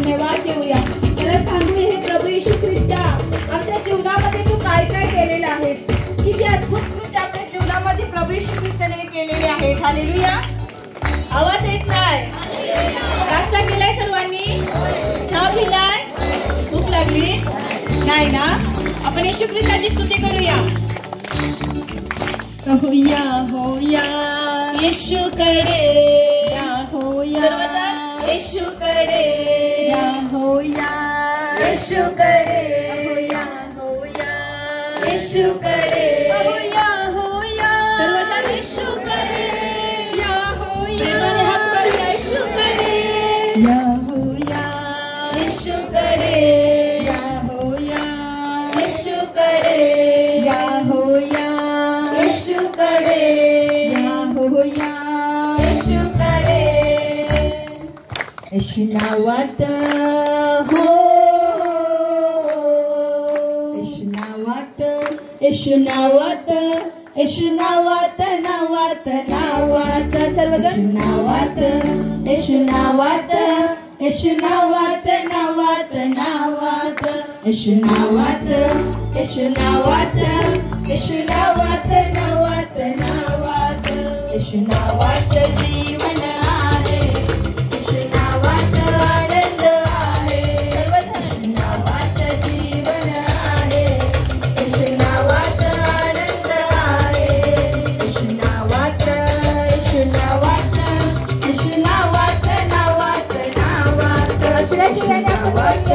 धन्यवाद देऊया. मला सांगू हे प्रभू येशू ख्रिस्ता आमच्या जीवनामध्ये तू काय काय केलेलं आहेस. किती अद्भुत कृत्य आपल्या जीवनामध्ये प्रभू येशू ख्रिस्ताने केलेले आहेत. हालेलुया. आवाज येत नाही. नाश्ता केलाय सर्वांनी? चहा पिलाय? भूक लागली नाही ना? आपण येशू ख्रिस्ताची स्तुती करूया. होया होया येशूकडे या होया सर्वजण येशूकडे या होया येशूकडे होया होया येशूकडे होया होया सर्वजण येशूकडे या होया हात करूया येशूकडे या होया येशूकडे या होया येशूकडे या होया येशूकडे या होया येशूकडे येशू नावात हो येशू नावात येशू नावात येशू नावात नावात नावात सर्वजण नावात येशू नावात येशू नावात नावात नावात येशू नावात येशू नावात येशू नावात नावात नावात येशू नावात जीवन आहे. येशू नावात आनंद आहे. येशू नावात जीवन आहे. येशू नावात आनंद आहे. येशू नावात येशू नावात येशू नावात नावात नावात येशू नावात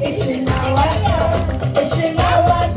येशू नावात येशू नावात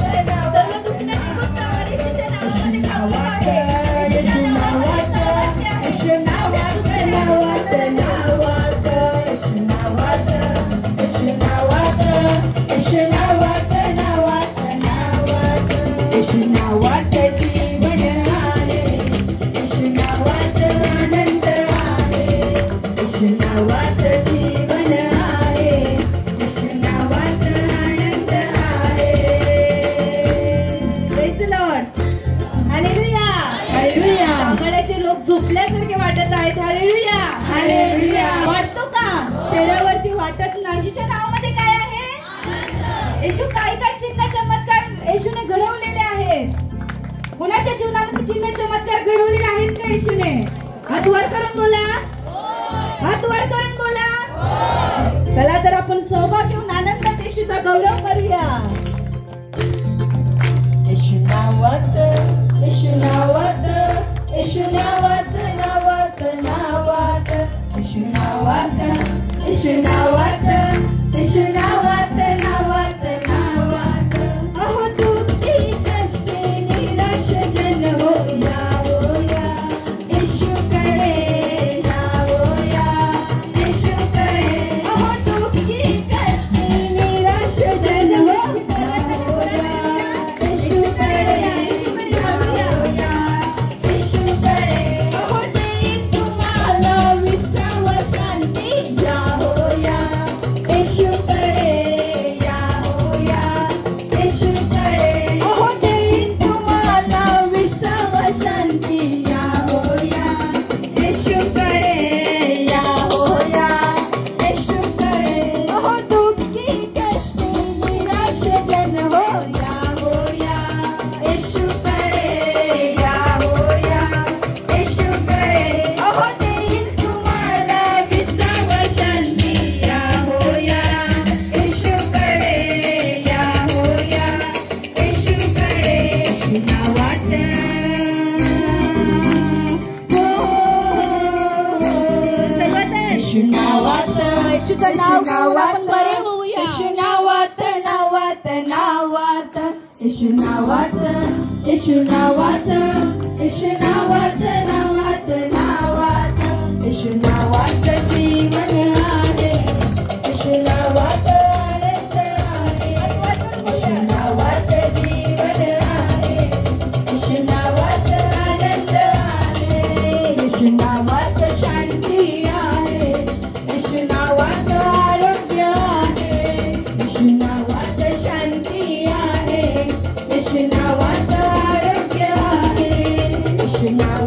झोपल्यासारखे वाटत आहेत. Hallelujah hallelujah. वाटतो का? चेहऱ्यावरती वाटत नाही. येशूच्या नावामध्ये काय आहे? येशू काय काय चिन्ह चमत्कार येशूने घडवलेले आहेत. कोणाच्या जीवनामध्ये चिन्ह चमत्कार घडवलेले आहेत का येशूने? हात वर करून बोला. हात वर करून बोला. चला तर आपण सहभाग घेऊन आनंदात येशूचा गौरव करूया. येशू नावात येशू नावात येशू नावात नावात नावात येशू नावात येशू नावात येशू नावात नावात नावात अहो दुःखी कष्टी निराश जन होया होया येशूकडे या होया येशूकडे अहो दुःखी कष्टी निराश जन होया येशूकडे येशूचं नाव घेऊन आपण बरे होऊया. येशू नावात नावात नावात येशू नावात येशू नावात येशू नावात नावात नावात येशू नावात जीवन आहे. येशू नावात आनंद आहे. येशू नावात जीवन आहे. येशू नावात आनंद आहे. येशू नावात शांती आहे. येशू नावात आरोग्य आहे. येशू नावात शांती आहे. येशू नावात आरोग्य आहे. येशू नावात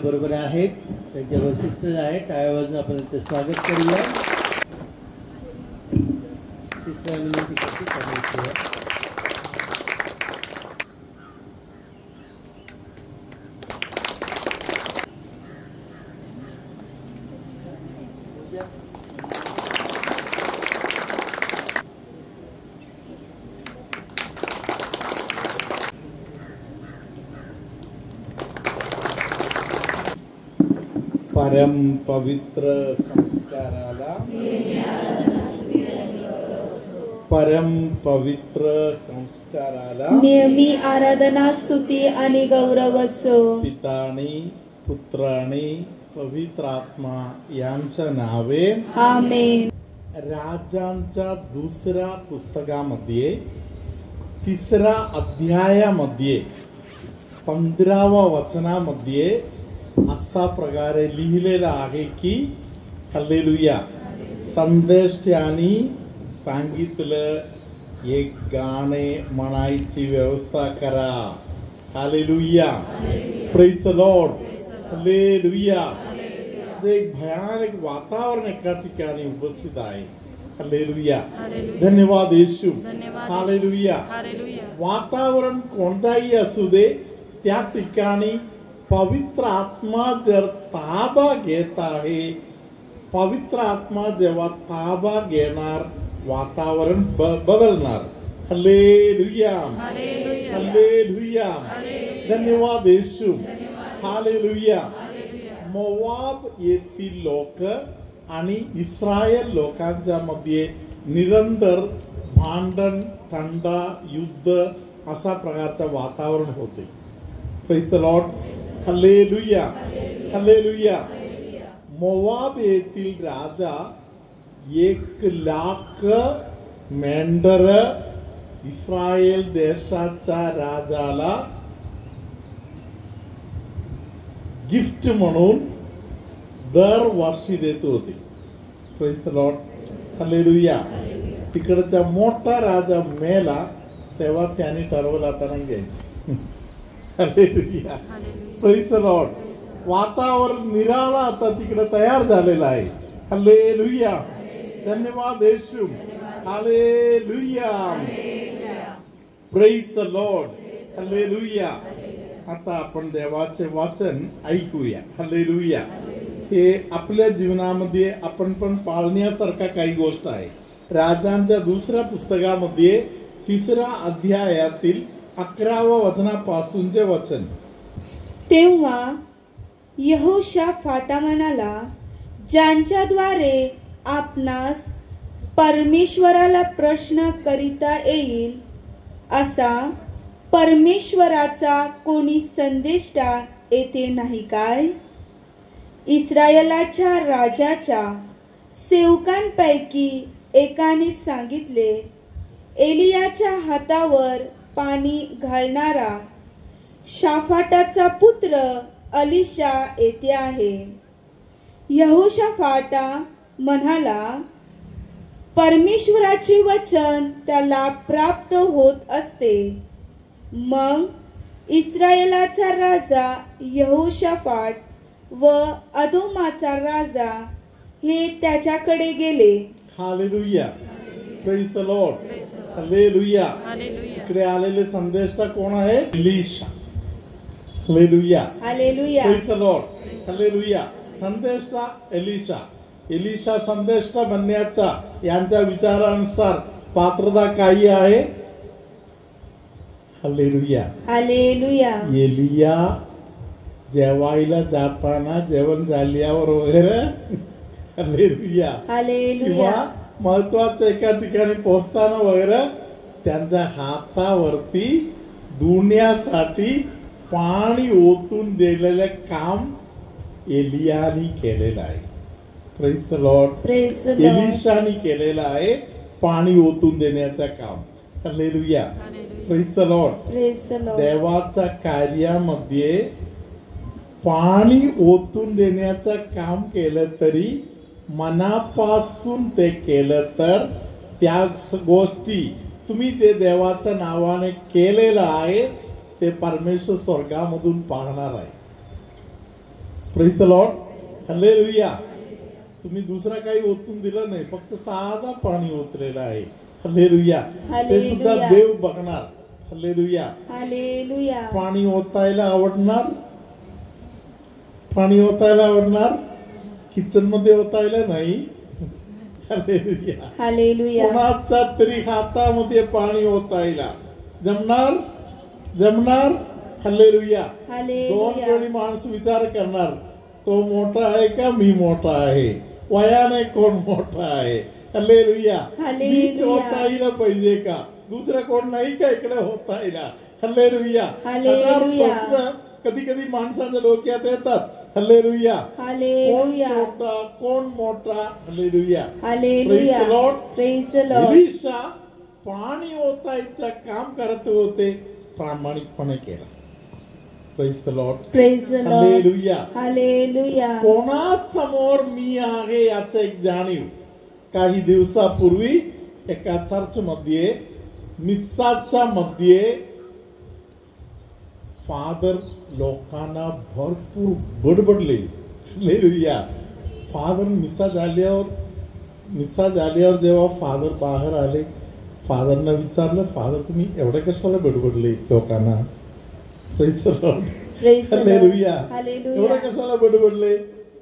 बरोबर आहेत, त्यांच्यावर सिस्टर आहेत. टाळ्या वाजून आपण त्यांचं स्वागत करूया. सिस्टर विनंती करते. परम पवित्र संस्काराला नेहमी आराधना, स्तुती आणि गौरव असो. पितानी, पुत्रानी, पवित्र आत्मा यांच्या नावे आमेन. राजांच्या दुसऱ्या पुस्तकामध्ये 3रा अध्यायामध्ये 15व्या वचनामध्ये असा प्रकारे लिहिलेला आहे की हालेलुया, संदेष्ट्यानी सांगितलं एक गाणे म्हणायची व्यवस्था करा. Hallelujah, praise the Lord. Hallelujah. एक भयानक वातावरण एका ठिकाणी उपस्थित आहे. हालेलुया, धन्यवाद येशू. हालेलुया. वातावरण कोणताही असू दे, त्या ठिकाणी पवित्र आत्मा जर ताबा घेत आहे, पवित्र आत्मा जेव्हा ताबा घेणार वातावरण बदलणार. हालेलुया, हालेलुया, धन्यवाद येशू. हालेलुया. मोवाब येथील लोक आणि इस्रायल लोकांच्या मध्ये निरंतर भांडण, थंडा, युद्ध अशा प्रकारचं वातावरण होते. Praise the Lord. Hallelujah, hallelujah. Moab येथील राजा 1,00,000 मेंढर इस्रायल देशाच्या राजाला गिफ्ट म्हणून दरवर्षी देत होते. Praise the Lord. हालेलुया. तिकडचा मोठा राजा मेला तेव्हा त्याने ठरवलं आता नाही द्यायचं. Hallelujah, praise the lord. वातावरण निराळा आता तिकडे तयार झालेला आहे. हालेलुया, धन्यवाद येशू. Hallelujah, praise the Lord. Hallelujah. आता आपण देवाचे वाचन ऐकूया. हालेलुया. हे आपल्या जीवनामध्ये आपण पण पाळण्यासारखा काही गोष्ट आहे. राजांच्या दुसऱ्या पुस्तकामध्ये 3ऱ्या अध्यायातील 11व्या वचनापासूनचे वचन. तेव्हा यहोशाफाटा म्हणाला, ज्यांच्याद्वारे आपणास परमेश्वराला प्रश्न करिता येईल असा परमेश्वराचा कोणी संदेष्टा येथे नाही काय? इस्रायलाच्या राजाच्या सेवकांपैकी एकाने सांगितले, एलियाच्या हातावर पाणी घालणारा शाफाटाचा पुत्र अलिशा येथे आहे. यहोशाफाटा म्हणाला, परमेश्वराचे वचन त्याला प्राप्त होत असते. मग इस्रायलाचा राजा यहोशाफाट व अदोमाचा राजा हे त्याच्याकडे गेले. Hallelujah, praise the Lord. Hallelujah. इकडे आलेले संदेष्टा कोण आहे? Elisha. Hallelujah, hallelujah, praise the Lord. Hallelujah. संदेष्टा एलिशा. एलिशा संदेष्टा बनण्याचा यांच्या विचारानुसार पात्रता काही आहे? Hallelujah, hallelujah. एलिया जेवायला जाताना जेवण झाल्यावर वगैरे, हालेलुया, हालेलुया, किंवा महत्वाच्या एका ठिकाणी पोहोचताना वगैरे त्यांच्या हातावरती धुण्यासाठी पाणी ओतून दिलेले काम एलियानी केलेलं आहे. Praise the lord. Praise the lord. एलिशानी केलेलं आहे पाणी ओतून देण्याचं काम. Hallelujah, praise the lord. Praise the lord. देवाच्या कार्यामध्ये पाणी ओतून देण्याचं काम केलं तरी मनापासून ते केलं तर त्या गोष्टी तुम्ही जे देवाच्या नावाने केलेलं आहे ते परमेश्वर स्वर्गामधून पाहणार आहे. Praise the Lord, hallelujah. तुम्ही दुसरा काही ओतून दिलं नाही, फक्त साधा पाणी ओतलेलं आहे. हालेलुया. ते सुद्धा देव बघणार. हालेलुया. हालेलुया. पाणी ओतायला आवडणार, पाणी ओतायला आवडणार, किचन मध्ये ओतायला नाही. हालेलुया. हालेलुया. कोणाच्या तरी हातामध्ये पाणी ओतायला जमणार, जमणार. हालेलुया. दोन वेळी माणूस विचार करणार, तो मोठा आहे का मी मोठा आहे, वयाने कोण मोठा आहे. हालेलुया. मीच ओतायला पाहिजे का, दुसरं कोण नाही का इकडे होतायला. हालेलुया. हजार प्रश्न कधी कधी माणसाच्या डोक्यात येतात. हालेलुया. कोण छोटा कोण मोठा. Hallelujah. Hallelujah. Praise the Lord. Elisha पाणी ओतायचं काम करत होते, प्रामाणिकपणे केला. Praise the lord. Praise the Lord. Hallelujah. Hallelujah. कोणासमोर मी आहे याचं एक जाणीव. काही दिवसापूर्वी एका चर्च मध्ये, मिसाच्या मध्ये, फादर लोकांना भरपूर बडबडले. हालेलुया. फादर मिसा झाल्यावर जेव्हा फादर बाहेर आले, फादरना विचारलं, फादर तुम्ही एवढं कशाला बडबडले लोकांना. Praise the Lord. हालेलुया. एवढं कशाला बडबडले.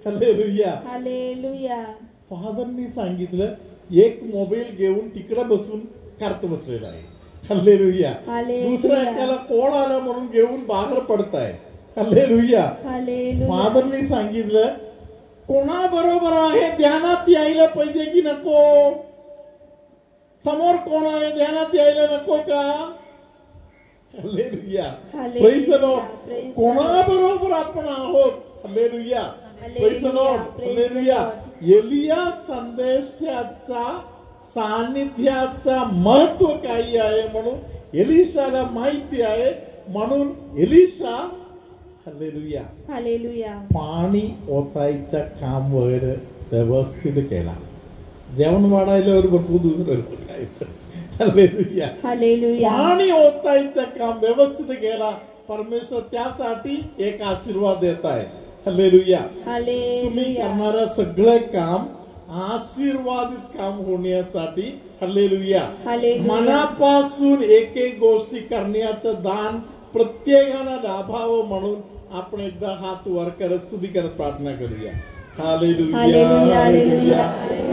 हालेलुया. हालेलुया. फादरनी सांगितलं, एक मोबाईल घेऊन तिकडे बसून करत बसलेला आहे. हालेलुया. दुसऱ्या एकाला कोण आला म्हणून घेऊन बाहेर पडताय. हालेलुया. फादरनी सांगितलं, कोणाबरोबर आहे ध्यानात यायला पाहिजे की नको, समोर कोण आहे ध्यानात यायला नको का. हालेलुया. Praise the Lord. कोणाबरोबर आपण आहोत. Hallelujah. Praise the Lord. Hallelujah. एलिया संदेशाचा सानिध्याचा महत्व काही आहे म्हणून एलिशाला माहिती आहे, म्हणून एलिशा हालेलुया हालेलुया पाणी ओतायचं काम वगैरे व्यवस्थित केला. जेवण वाढायल्यावर भरपूर दुसरं काय. Hallelujah hallelujah. पाणी ओतायचं काम व्यवस्थित केला. परमेश्वर त्यासाठी एक आशीर्वाद देत आहे. हालेलुया. तुम्ही करणारं सगळं काम आशीर्वादित काम होण्यासाठी. हालेलुया. मनापासून एक एक गोष्टी करण्याचं दान प्रत्येकानं लाभावं म्हणून आपण एकदा हात वर करत स्तुती करत प्रार्थना करूया. Hallelujah. Hallelujah.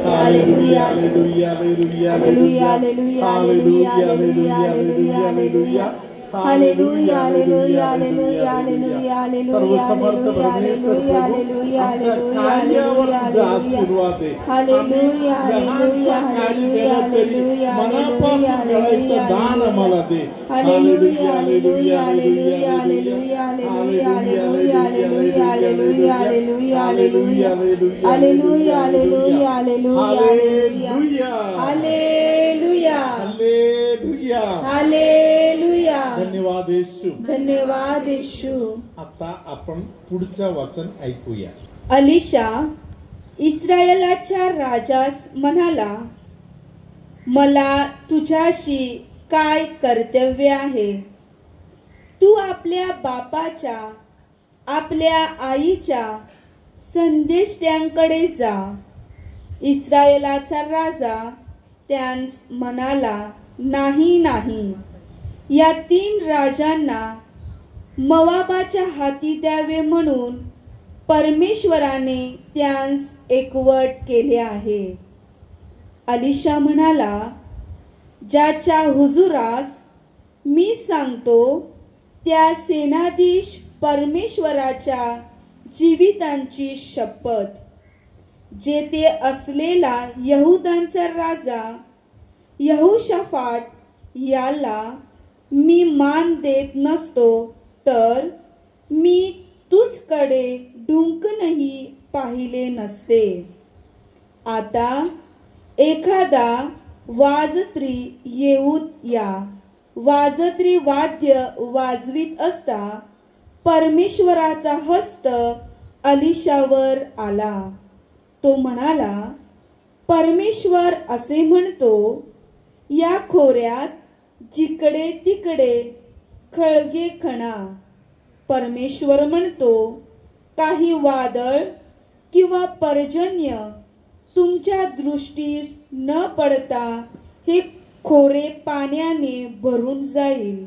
Hallelujah. Hallelujah. Hallelujah. Hallelujah. Hallelujah. Hallelujah. Hallelujah. Hallelujah. Hallelujah. Hallelujah. Hallelujah. सर्वसमर्थ परमेश्वर प्रभू, आमच्या कार्यावर तुझा आशीर्वाद आहे. हालेलुया. हालेलुया. हालेलुया. हालेलुया. मनापासून करायचं दान आम्हाला दे. Hallelujah. Hallelujah. Hallelujah. Hallelujah. Hallelujah. Hallelujah. Hallelujah. Hallelujah. Hallelujah. Hallelujah. Hallelujah. Hallelujah. Hallelujah. Hallelujah. Hallelujah. Hallelujah. धन्यवाद येशू. धन्यवाद येशू. आता आपण पुढचं वचन ऐकूया. एलिशा इस्रायलाच्या राजास म्हणाला, मला तुझ्याशी काय कर्तव्य आहे. तू आपल्या बापाच्या, आपल्या आईच्या संदेष्ट्यांकडे जा. इस्रायलाचा राजा त्यांस म्हणाला, नाही नाही, या 3 राजांना मोवाबाच्या हाती द्यावे म्हणून परमेश्वराने त्यांस एकवट केले आहे. एलिशा म्हणाला, ज्याच्या हुजुरास मी सांगतो त्या सेनाधीश परमेश्वराच्या जीवितांची शपथ, जेथे असलेला यहुदांचा राजा यहोशाफाट याला मी मान देत नसतो, तर मी तुझकडे डुंकनही पाहिले नसते. आता एखादा वाजत्री येऊत या. वाजत्री वाद्य वाजवीत असता परमेश्वराचा हस्त एलिशावर आला. तो म्हणाला, परमेश्वर असे म्हणतो, या खोऱ्यात जिकडे तिकडे खळगे खणा. परमेश्वर म्हणतो, काही वादळ किंवा पर्जन्य तुमच्या दृष्टीस न पडता हे खोरे पाण्याने भरून जाईल.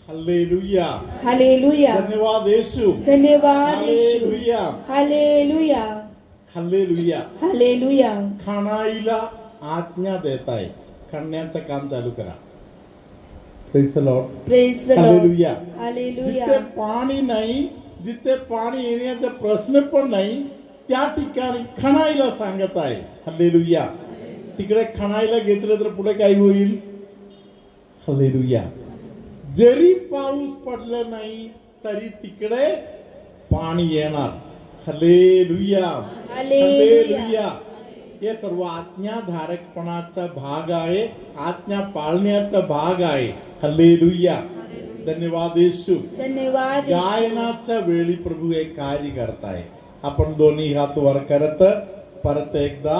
हालेलुया. हालेलुया. धन्यवाद येशू. धन्यवाद येशू. हालेलुया. हालेलुया. हालेलुया. हालेलुया. खाणाईला आज्ञा देत आहे. खाण्याचं काम चालू करा. Praise the lord. Praise the Lord. Hallelujah. Hallelujah. जिथे पाणी नाही, जिथे पाणी येण्याचा प्रश्न पण नाही, त्या ठिकाणी खणायला सांगत आहे. हालेलुया. तिकडे खणायला घेतलं तर पुढे काय होईल? हालेलुया. जरी पाऊस पडला नाही तरी तिकडे पाणी येणार. हालेलुया. हालेलुया. हे सर्व आज्ञाधारकपणाचा भाग आहे, आज्ञा पाळण्याचा भाग आहे. हालेलुया. धन्यवाद येशू. धन्यवाद. गायनाच्या वेळी प्रभू एक कार्य करताय. आपण दोन्ही हात वर करत परत एकदा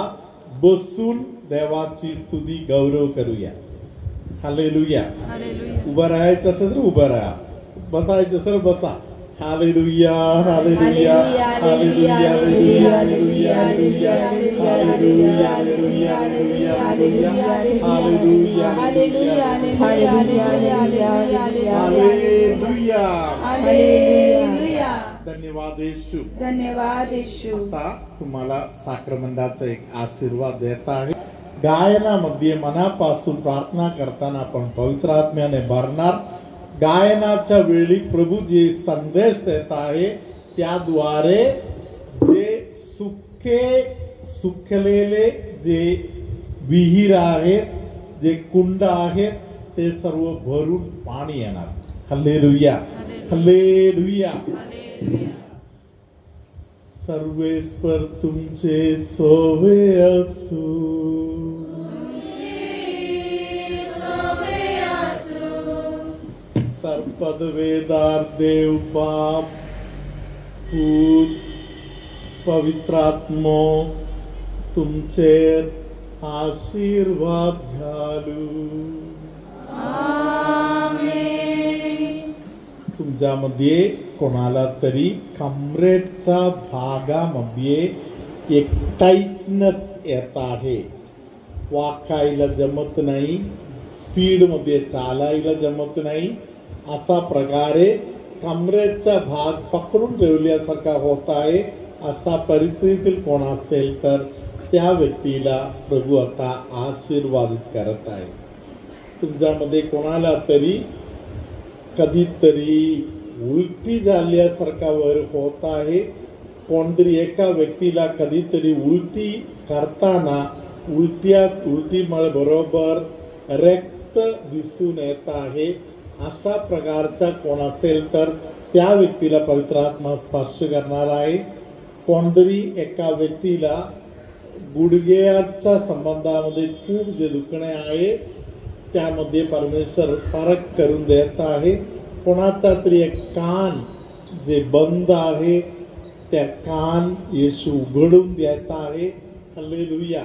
बसून देवाची स्तुती गौरव करूया. हालेलुया. उभं राहायचं असेल तर उभं राहा, बसायचं असेल बसा. Hallelujah. Hallelujah. Hallelujah. Hallelujah. Hallelujah. Hallelujah. Hallelujah. Hallelujah. Hallelujah. Hallelujah. Hallelujah. धन्यवाद येशू. धन्यवाद येशू. आता तुम्हाला साक्रमंडाचा एक आशीर्वाद देत आहे. गायनामध्ये मनापासून प्रार्थना करताना आपण पवित्र आत्म्याने भरणार. गायनाच्या वेळी प्रभू जे संदेश देत आहे त्याद्वारे जे सुकलेले जे विहीर आहेत, जे कुंड आहेत, ते सर्व भरून पाणी येणार. हालेलुया. हालेलुया. सर्वेश्वर तुमचे सोवे असू. सर्पदवेदार देव बाप पूत पवित्रात्मो तुमचे आशीर्वाद घालू. तुमच्यामध्ये कोणाला तरी कमरेच्या भागामध्ये एक टाईटनेस येत आहे, वाकायला जमत नाही, स्पीड मध्ये चालायला जमत नाही, असा प्रकारे कमरेचा भाग पकडून ठेवल्यासारखा होत आहे, अशा परिस्थितीतील कोण असेल तर त्या व्यक्तीला प्रभू आता आशीर्वादित करत आहे. तुमच्यामध्ये कोणाला तरी कधीतरी उलटी झाल्यासारखा वर होत आहे, कोणतरी एका व्यक्तीला कधीतरी उलटी करताना उलटीमुळे बरोबर रक्त दिसून येत आहे, अशा प्रकारचा कोण असेल तर त्या व्यक्तीला पवित्र आत्मा स्पर्श करणार आहे. कोणतरी एका व्यक्तीला गुडघ्याच्या संबंधामध्ये खूप जे दुखणे आहे त्यामध्ये परमेश्वर फरक करून देत आहे. कोणाचा तरी एक कान जे बंद आहे त्या कान येशू उघडून देत आहे. हालेलुया.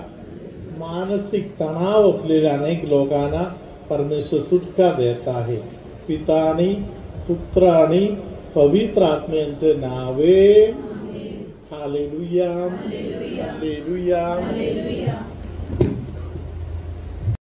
मानसिक तणाव असलेल्या अनेक लोकांना परमेश्वर सुटका देत आहे. पिता आणि पुत्र आणि पवित्र आत्म्यांचे नावे. हालेलुया. हालेलुया.